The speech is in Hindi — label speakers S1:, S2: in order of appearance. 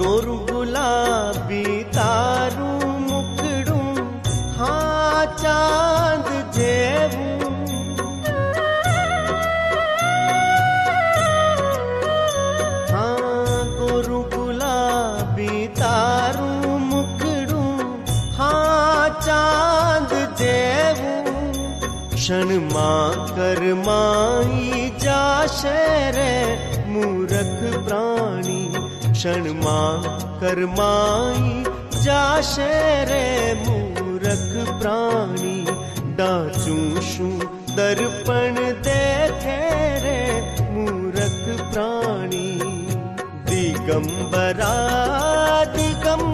S1: गोरु गुलाबी तारू मुखड़ू हाँ चांद जेवू हाँ गोरु गुलाबी तारू मुखड़ू हाँ चांद जेवू क्षण मां करमाई जाशे रे मूरख प्राणी क्षण मां करमाई जाशे रे मूरख प्राणी डाचू शू दर्पण देखे रे मूरख प्राणी दिगंबरा दिगंबरा